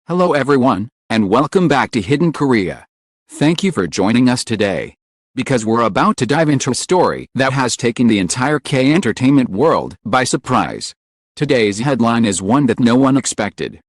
Hello everyone, and welcome back to Hidden Korea. Thank you for joining us today. Because we're about to dive into a story that has taken the entire K-entertainment world by surprise. Today's headline is one that no one expected.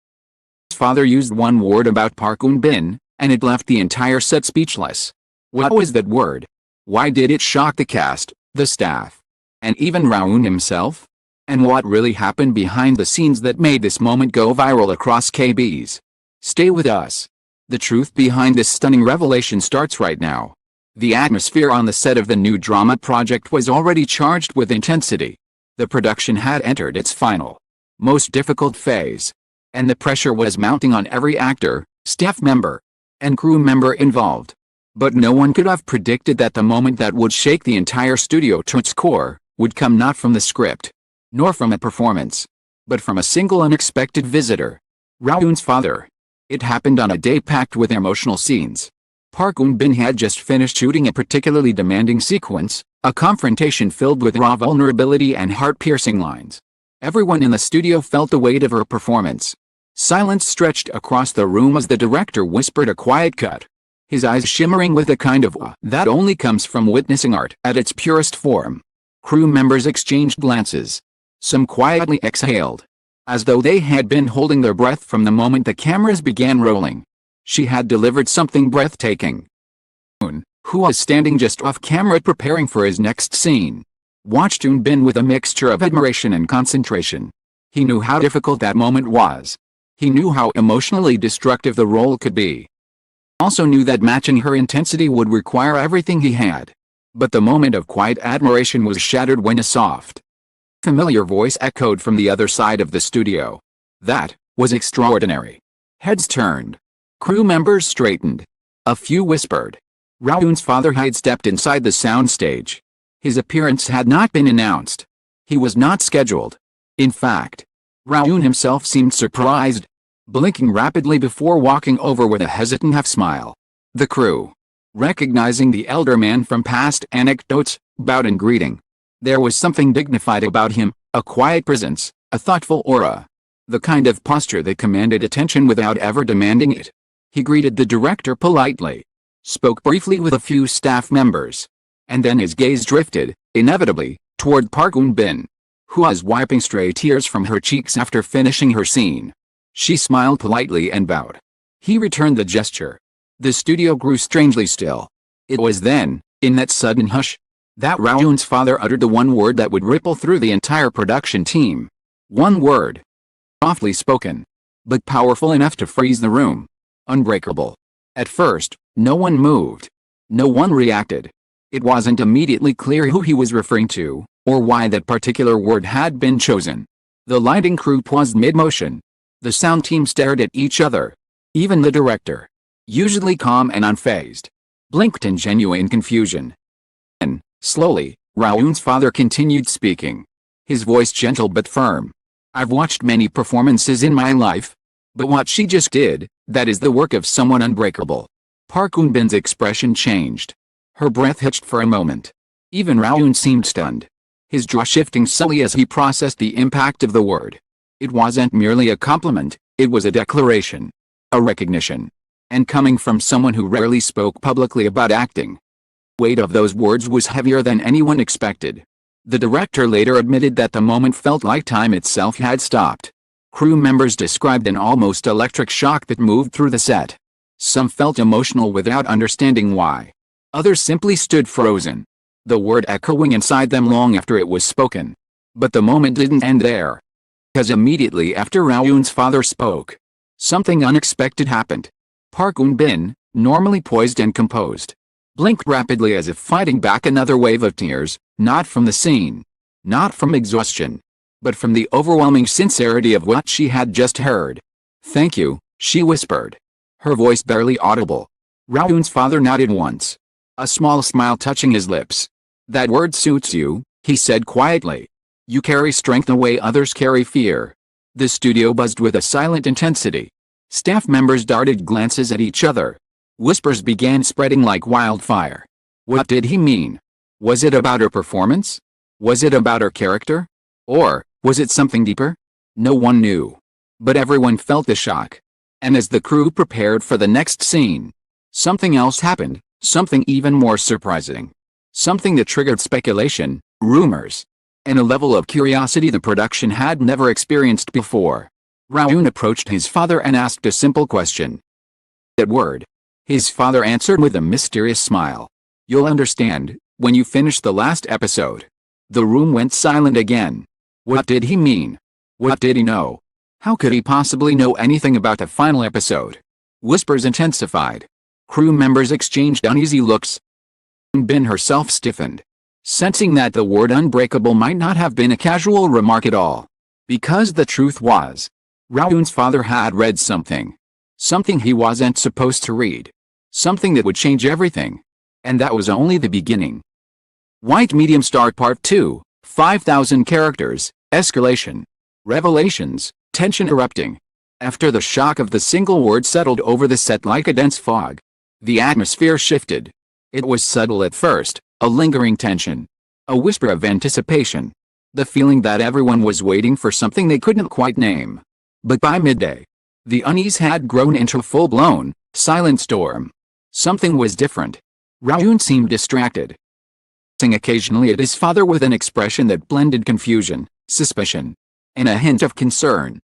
His father used one word about Park Eun-bin, and it left the entire set speechless. What was that word? Why did it shock the cast, the staff, and even Rowoon himself? And what really happened behind the scenes that made this moment go viral across KBs? Stay with us. The truth behind this stunning revelation starts right now. The atmosphere on the set of the new drama project was already charged with intensity. The production had entered its final, most difficult phase, and the pressure was mounting on every actor, staff member, and crew member involved. But no one could have predicted that the moment that would shake the entire studio to its core would come not from the script, nor from a performance, but from a single unexpected visitor: Rowoon's father. It happened on a day packed with emotional scenes. Park Eun-bin had just finished shooting a particularly demanding sequence, a confrontation filled with raw vulnerability and heart-piercing lines. Everyone in the studio felt the weight of her performance. Silence stretched across the room as the director whispered a quiet cut, his eyes shimmering with a kind of awe that only comes from witnessing art at its purest form. Crew members exchanged glances. Some quietly exhaled, as though they had been holding their breath from the moment the cameras began rolling. She had delivered something breathtaking. Rowoon, who was standing just off camera preparing for his next scene, watched Eun-bin with a mixture of admiration and concentration. He knew how difficult that moment was. He knew how emotionally destructive the role could be. He also knew that matching her intensity would require everything he had. But the moment of quiet admiration was shattered when a soft, familiar voice echoed from the other side of the studio. That was extraordinary. Heads turned. Crew members straightened. A few whispered. Rowoon's father had stepped inside the soundstage. His appearance had not been announced. He was not scheduled. In fact, Rowoon himself seemed surprised, blinking rapidly before walking over with a hesitant half-smile. The crew, recognizing the elder man from past anecdotes, bowed in greeting. There was something dignified about him, a quiet presence, a thoughtful aura. The kind of posture that commanded attention without ever demanding it. He greeted the director politely, spoke briefly with a few staff members, and then his gaze drifted, inevitably, toward Park Eun-bin, who was wiping stray tears from her cheeks after finishing her scene. She smiled politely and bowed. He returned the gesture. The studio grew strangely still. It was then, in that sudden hush, that Rowoon's father uttered the one word that would ripple through the entire production team. One word. Softly spoken, but powerful enough to freeze the room. Unbreakable. At first, no one moved. No one reacted. It wasn't immediately clear who he was referring to, or why that particular word had been chosen. The lighting crew paused mid-motion. The sound team stared at each other. Even the director, usually calm and unfazed, blinked in genuine confusion. Then, slowly, Rowoon's father continued speaking. His voice gentle but firm. I've watched many performances in my life, but what she just did, that is the work of someone unbreakable. Park Eun-bin's expression changed. Her breath hitched for a moment. Even Rowoon seemed stunned, his jaw shifting slowly as he processed the impact of the word. It wasn't merely a compliment, it was a declaration, a recognition. And coming from someone who rarely spoke publicly about acting. The weight of those words was heavier than anyone expected. The director later admitted that the moment felt like time itself had stopped. Crew members described an almost electric shock that moved through the set. Some felt emotional without understanding why. Others simply stood frozen, the word echoing inside them long after it was spoken. But the moment didn't end there. Because immediately after Rowoon's father spoke, something unexpected happened. Park Eun-bin, normally poised and composed, blinked rapidly as if fighting back another wave of tears, not from the scene, not from exhaustion, but from the overwhelming sincerity of what she had just heard. Thank you, she whispered, her voice barely audible. Rowoon's father nodded once, a small smile touching his lips. That word suits you, he said quietly. You carry strength the way others carry fear. The studio buzzed with a silent intensity. Staff members darted glances at each other. Whispers began spreading like wildfire. What did he mean? Was it about her performance? Was it about her character? Or was it something deeper? No one knew. But everyone felt the shock. And as the crew prepared for the next scene, something else happened, something even more surprising. Something that triggered speculation, rumors, and a level of curiosity the production had never experienced before. Rowoon approached his father and asked a simple question. That word. His father answered with a mysterious smile. You'll understand when you finish the last episode. The room went silent again. What did he mean? What did he know? How could he possibly know anything about the final episode? Whispers intensified. Crew members exchanged uneasy looks. Eun-bin herself stiffened, sensing that the word unbreakable might not have been a casual remark at all. Because the truth was, Rowoon's father had read something. Something he wasn't supposed to read. Something that would change everything. And that was only the beginning. White Medium Star Part 2, 5,000 characters, escalation. Revelations, tension erupting. After the shock of the single word settled over the set like a dense fog, the atmosphere shifted. It was subtle at first, a lingering tension. A whisper of anticipation. The feeling that everyone was waiting for something they couldn't quite name. But by midday, the unease had grown into a full-blown, silent storm. Something was different. Rowoon seemed distracted, glancing occasionally at his father with an expression that blended confusion, suspicion, and a hint of concern.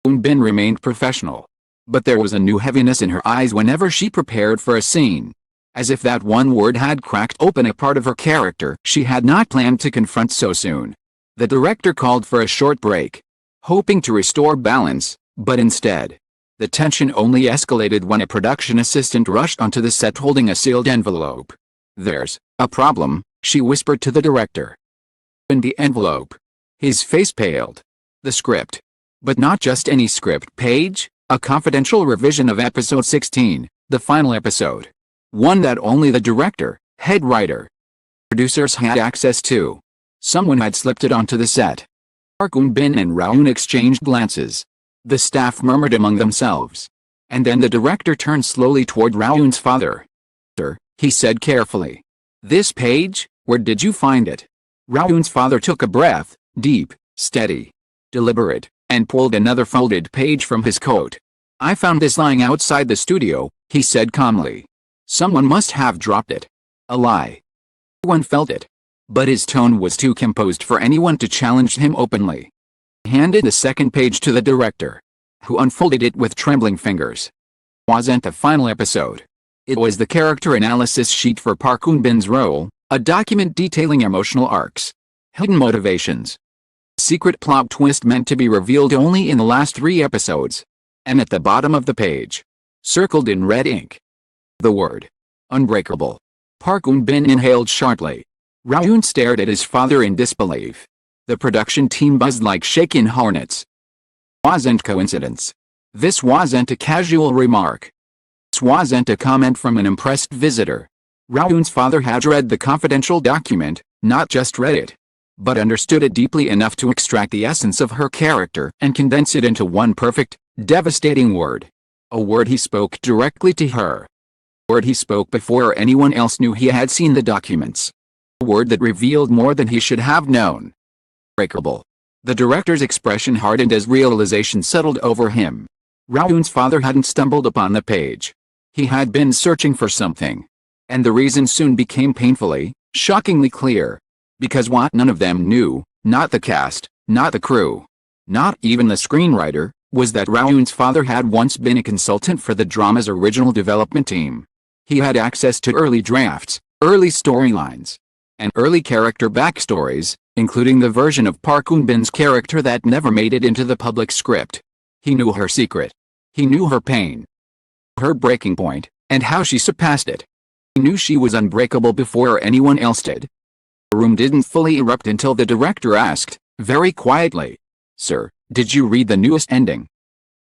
Eun-bin remained professional, but there was a new heaviness in her eyes whenever she prepared for a scene. As if that one word had cracked open a part of her character she had not planned to confront so soon. The director called for a short break, hoping to restore balance, but instead, the tension only escalated when a production assistant rushed onto the set holding a sealed envelope. There's a problem, she whispered to the director. In the envelope, his face paled. The script. But not just any script page, a confidential revision of episode 16, the final episode. One that only the director, head writer, producers had access to. Someone had slipped it onto the set. Eun-bin and Rowoon exchanged glances. The staff murmured among themselves. And then the director turned slowly toward Rowoon's father. Sir, he said carefully. This page, where did you find it? Rowoon's father took a breath, deep, steady, deliberate, and pulled another folded page from his coat. I found this lying outside the studio, he said calmly. Someone must have dropped it. A lie. Everyone felt it. But his tone was too composed for anyone to challenge him openly. He handed the second page to the director, who unfolded it with trembling fingers. It wasn't the final episode. It was the character analysis sheet for Park Eun-bin's role, a document detailing emotional arcs, hidden motivations, secret plot twist meant to be revealed only in the last 3 episodes. And at the bottom of the page, circled in red ink, the word unbreakable. Park Eun-bin inhaled sharply. Rowoon stared at his father in disbelief. The production team buzzed like shaken hornets. It wasn't coincidence. This wasn't a casual remark. This wasn't a comment from an impressed visitor. Rowoon's father had read the confidential document, not just read it, but understood it deeply enough to extract the essence of her character and condense it into one perfect, devastating word. A word he spoke directly to her. A word he spoke before anyone else knew he had seen the documents. A word that revealed more than he should have known. Breakable. The director's expression hardened as realization settled over him. Rowoon's father hadn't stumbled upon the page. He had been searching for something. And the reason soon became painfully, shockingly clear. Because what none of them knew, not the cast, not the crew, not even the screenwriter, was that Rowoon's father had once been a consultant for the drama's original development team. He had access to early drafts, early storylines, and early character backstories, including the version of Park Eun-bin's character that never made it into the public script. He knew her secret. He knew her pain, her breaking point, and how she surpassed it. He knew she was unbreakable before anyone else did. The room didn't fully erupt until the director asked, very quietly, "Sir, did you read the newest ending?"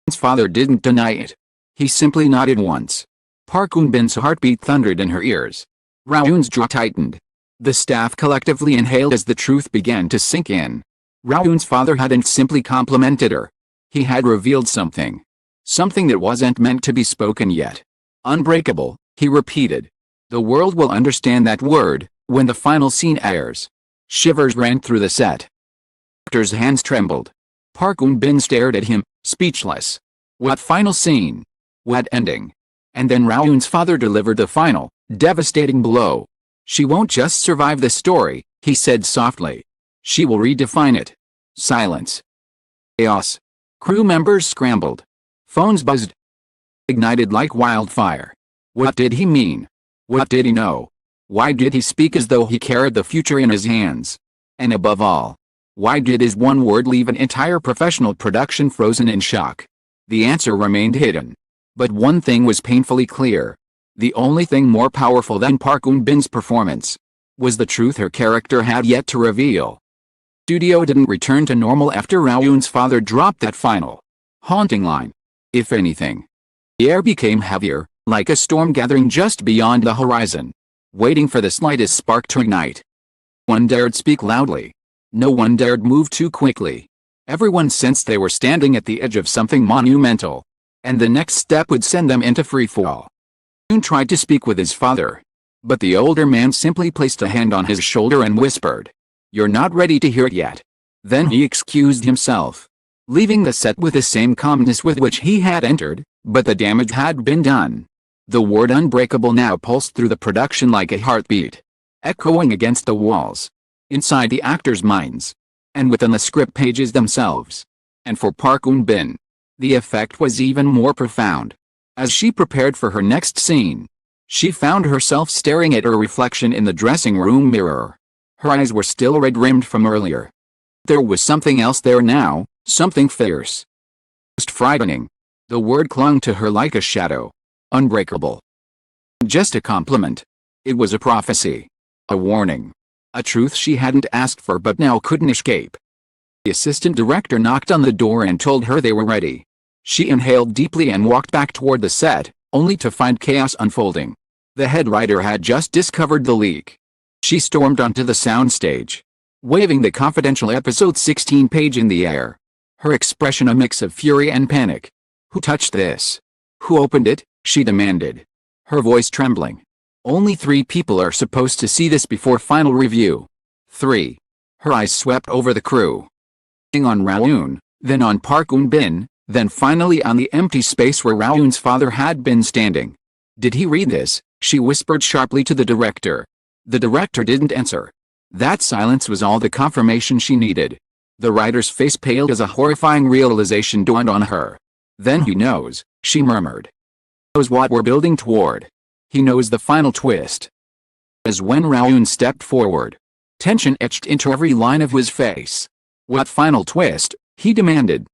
His father didn't deny it. He simply nodded once. Park Eun-bin's heartbeat thundered in her ears. Rowoon's jaw tightened. The staff collectively inhaled as the truth began to sink in. Rowoon's father hadn't simply complimented her. He had revealed something. Something that wasn't meant to be spoken yet. Unbreakable, he repeated. The world will understand that word when the final scene airs. Shivers ran through the set. The actor's hands trembled. Park Eun-bin stared at him, speechless. What final scene? What ending? And then Rowoon's father delivered the final, devastating blow. She won't just survive the story, he said softly. She will redefine it. Silence. Chaos. Crew members scrambled. Phones buzzed. Ignited like wildfire. What did he mean? What did he know? Why did he speak as though he carried the future in his hands? And above all, why did his one word leave an entire professional production frozen in shock? The answer remained hidden. But one thing was painfully clear. The only thing more powerful than Park Eun-bin's performance was the truth her character had yet to reveal. Studio didn't return to normal after Rowoon's father dropped that final, haunting line. If anything, the air became heavier, like a storm gathering just beyond the horizon, waiting for the slightest spark to ignite. No one dared speak loudly. No one dared move too quickly. Everyone sensed they were standing at the edge of something monumental, and the next step would send them into freefall. Eun tried to speak with his father, but the older man simply placed a hand on his shoulder and whispered, "You're not ready to hear it yet." Then he excused himself, leaving the set with the same calmness with which he had entered, but the damage had been done. The word unbreakable now pulsed through the production like a heartbeat, echoing against the walls, inside the actors' minds, and within the script pages themselves. And for Park Eun-bin, the effect was even more profound. As she prepared for her next scene, she found herself staring at her reflection in the dressing room mirror. Her eyes were still red-rimmed from earlier. There was something else there now, something fierce. Most frightening. The word clung to her like a shadow. Unbreakable. Just a compliment. It was a prophecy. A warning. A truth she hadn't asked for but now couldn't escape. The assistant director knocked on the door and told her they were ready. She inhaled deeply and walked back toward the set, only to find chaos unfolding. The head writer had just discovered the leak. She stormed onto the soundstage, waving the confidential episode 16 page in the air. Her expression a mix of fury and panic. "Who touched this? Who opened it?" she demanded, her voice trembling. "Only 3 people are supposed to see this before final review." 3. Her eyes swept over the crew. On Rowoon, then on Park Eun-bin, then finally on the empty space where Rowoon's father had been standing. "Did he read this?" she whispered sharply to the director. The director didn't answer. That silence was all the confirmation she needed. The writer's face paled as a horrifying realization dawned on her. "Then he knows," she murmured. "He knows what we're building toward. He knows the final twist." As when Rowoon stepped forward, tension etched into every line of his face. "What final twist?" he demanded.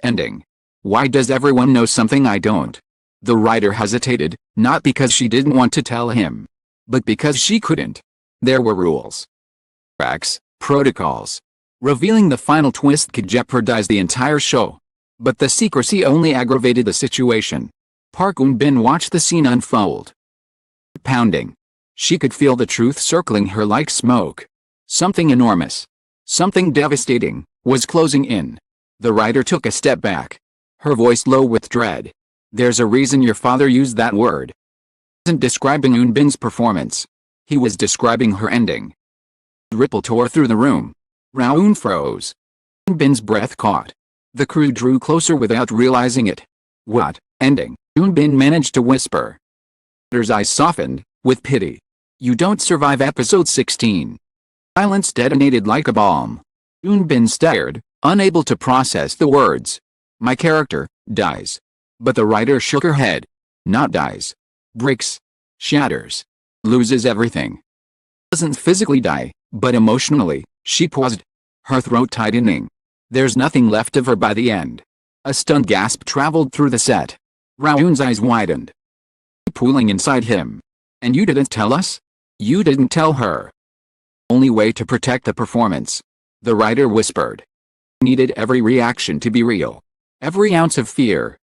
"Ending. Why does everyone know something I don't?" The writer hesitated, not because she didn't want to tell him, but because she couldn't. There were rules. Tracks, protocols. Revealing the final twist could jeopardize the entire show. But the secrecy only aggravated the situation. Park Eun-bin watched the scene unfold. Pounding. She could feel the truth circling her like smoke. Something enormous, something devastating, was closing in. The writer took a step back, her voice low with dread. "There's a reason your father used that word." He wasn't describing Eun-bin's performance. He was describing her ending. A ripple tore through the room. Rowoon froze. Eun-bin's breath caught. The crew drew closer without realizing it. "What ending?" Eun-bin managed to whisper. His eyes softened, with pity. "You don't survive episode 16. Silence detonated like a bomb. Eun-bin stared, unable to process the words. "My character dies." But the writer shook her head. "Not dies. Breaks. Shatters. Loses everything. Doesn't physically die, but emotionally." She paused, her throat tightening. "There's nothing left of her by the end." A stunned gasp traveled through the set. Rowoon's eyes widened, pooling inside him. "And you didn't tell us?" "You didn't tell her." "Only way to protect the performance," the writer whispered. Needed every reaction to be real. Every ounce of fear.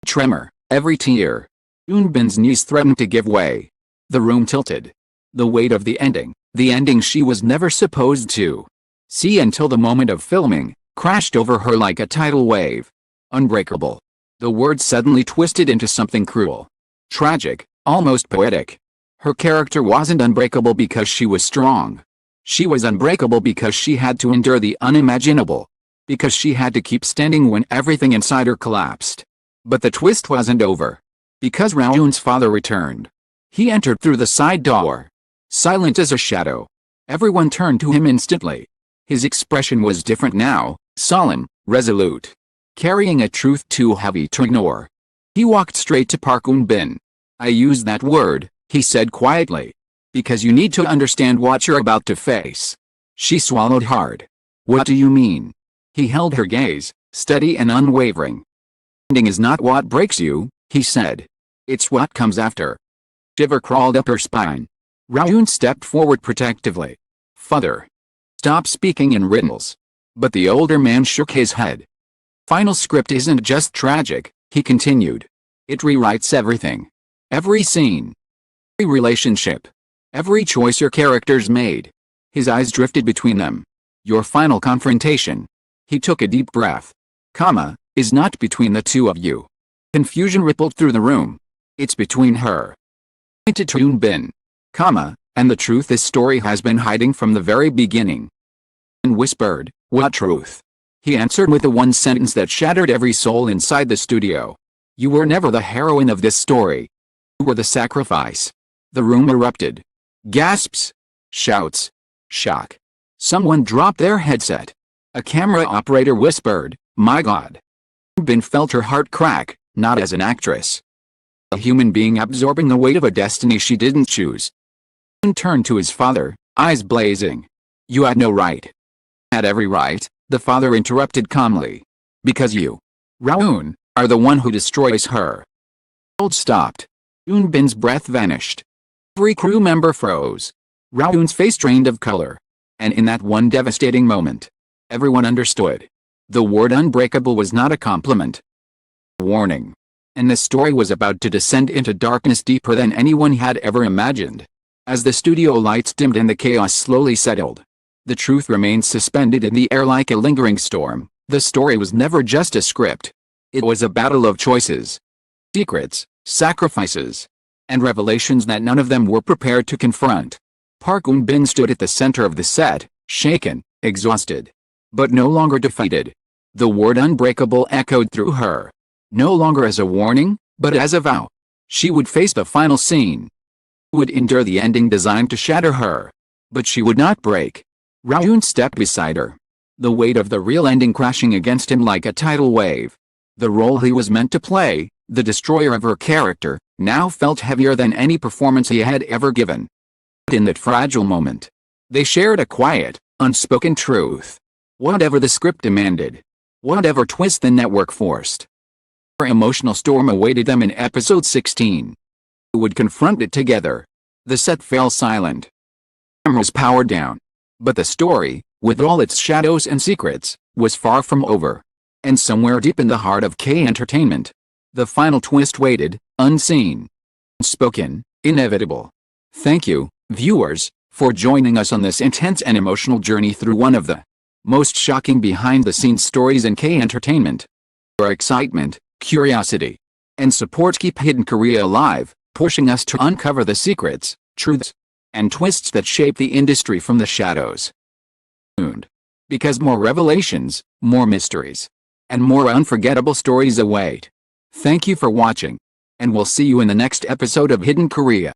Tremor, every tear. Eun-bin's knees threatened to give way. The room tilted. The weight of the ending she was never supposed to see until the moment of filming, crashed over her like a tidal wave. Unbreakable. The word suddenly twisted into something cruel. Tragic, almost poetic. Her character wasn't unbreakable because she was strong. She was unbreakable because she had to endure the unimaginable. Because she had to keep standing when everything inside her collapsed. But the twist wasn't over. Because Rowoon's father returned. He entered through the side door. Silent as a shadow. Everyone turned to him instantly. His expression was different now, solemn, resolute. Carrying a truth too heavy to ignore. He walked straight to Park Eun-bin. I use that word, he said quietly. Because you need to understand what you're about to face. She swallowed hard. What do you mean? He held her gaze, steady and unwavering. Ending is not what breaks you, he said. It's what comes after. Shiver crawled up her spine. Rowoon stepped forward protectively. Father. Stop speaking in riddles. But the older man shook his head. Final script isn't just tragic, he continued. It rewrites everything. Every scene. Every relationship. Every choice your characters made. His eyes drifted between them. Your final confrontation. He took a deep breath. Is not between the two of you. Confusion rippled through the room. It's between her. Pointed to Eun-bin. And the truth this story has been hiding from the very beginning. And whispered, what truth? He answered with the one sentence that shattered every soul inside the studio. You were never the heroine of this story. You were the sacrifice. The room erupted. Gasps. Shouts. Shock. Someone dropped their headset. A camera operator whispered, my God. Eun-bin felt her heart crack, not as an actress. A human being absorbing the weight of a destiny she didn't choose. Eun turned to his father, eyes blazing. You had no right. Had every right, the father interrupted calmly. Because you, Rowoon, are the one who destroys her. The world stopped. Eun-bin's breath vanished. Every crew member froze. Rowoon's face drained of color. And in that one devastating moment, everyone understood. The word unbreakable was not a compliment. A warning. And the story was about to descend into darkness deeper than anyone had ever imagined. As the studio lights dimmed and the chaos slowly settled, the truth remained suspended in the air like a lingering storm. The story was never just a script. It was a battle of choices. Secrets, sacrifices, and revelations that none of them were prepared to confront. Park Eun-bin stood at the center of the set, shaken, exhausted, but no longer defeated. The word unbreakable echoed through her. No longer as a warning, but as a vow. She would face the final scene. Would endure the ending designed to shatter her. But she would not break. Rowoon stepped beside her. The weight of the real ending crashing against him like a tidal wave. The role he was meant to play, the destroyer of her character, now felt heavier than any performance he had ever given. In that fragile moment, they shared a quiet, unspoken truth. Whatever the script demanded. Whatever twist the network forced. Her emotional storm awaited them in episode 16. They would confront it together. The set fell silent. Cameras powered down. But the story, with all its shadows and secrets, was far from over. And somewhere deep in the heart of K Entertainment, the final twist waited, unseen, unspoken, inevitable. Thank you, viewers, for joining us on this intense and emotional journey through one of the most shocking behind-the-scenes stories in K Entertainment. Your excitement, curiosity, and support keep Hidden Korea alive, pushing us to uncover the secrets, truths, and twists that shape the industry from the shadows. Because more revelations, more mysteries, and more unforgettable stories await. Thank you for watching, and we'll see you in the next episode of Hidden Korea.